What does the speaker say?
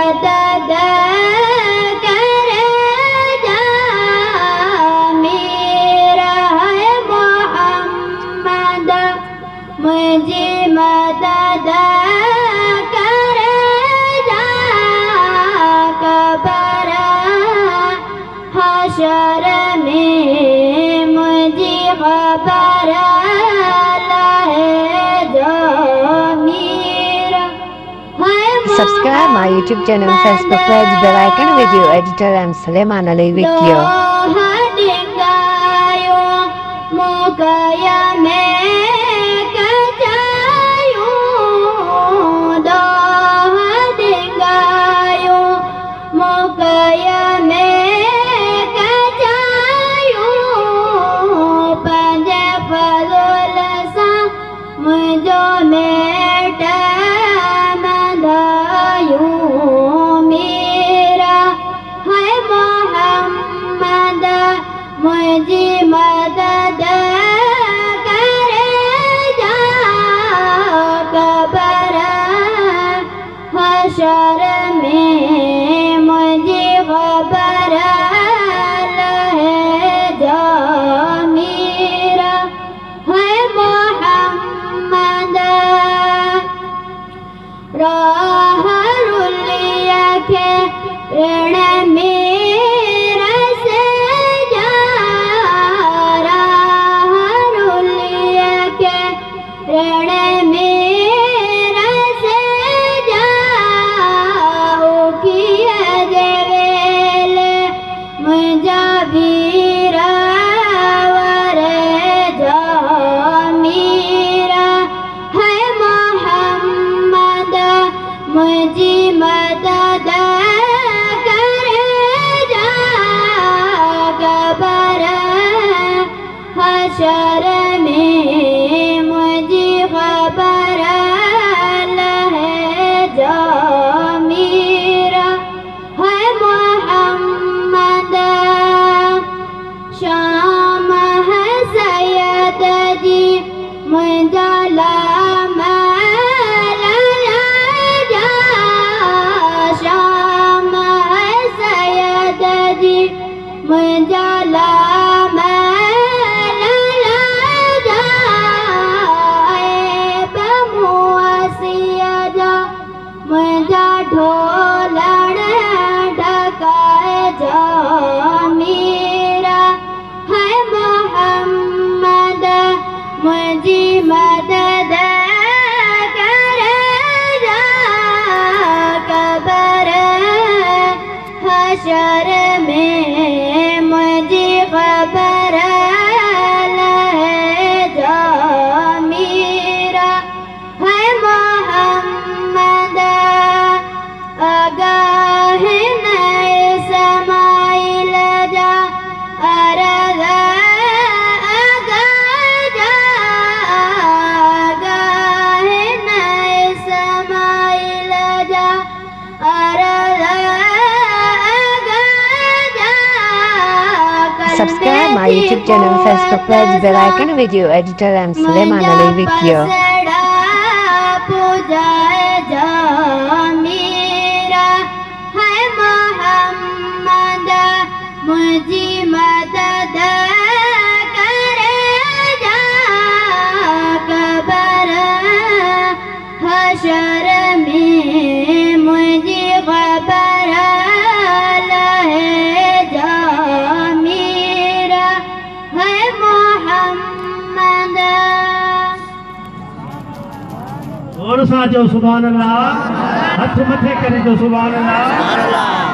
मदद करे जा मेरा है मोहम्मद मुझे मदद करे जा कबर हशर में मुझे खबर Subscribe my YouTube channel, Facebook page, bell icon, video editor. I'm Sulaiman Ali Video. मुझे मदद करे जा कबर हशर में मुझे खबर लहे जा मेरा है मोहम्मद राहुलिया के ऋण में मुझे मदद करे जा कबर हशर में मुझे खबर लहे जा मेरा है मोहम्मद शाम है सैयद जी मुझा ढोलण ढकाए जा मेरा है मोहम्मद मुझे मदद करे जा कबर हशर में मुझे खबर लहे जा मेरा है मोहम्मद आगाह नए समाइल जा अरग आगा जा आगाह नए समाइल जा अरग आगा जा Subscribe my YouTube channel, Facebook page, bell icon, video editor. I'm Sulaiman Ali Video. मुझे मदद करे जा कबर हशर में मुझे खबर लहे जा मेरा है मोहम्मद और साजो सुभान अल्लाह हथ मथे करे जो सुभान अल्लाह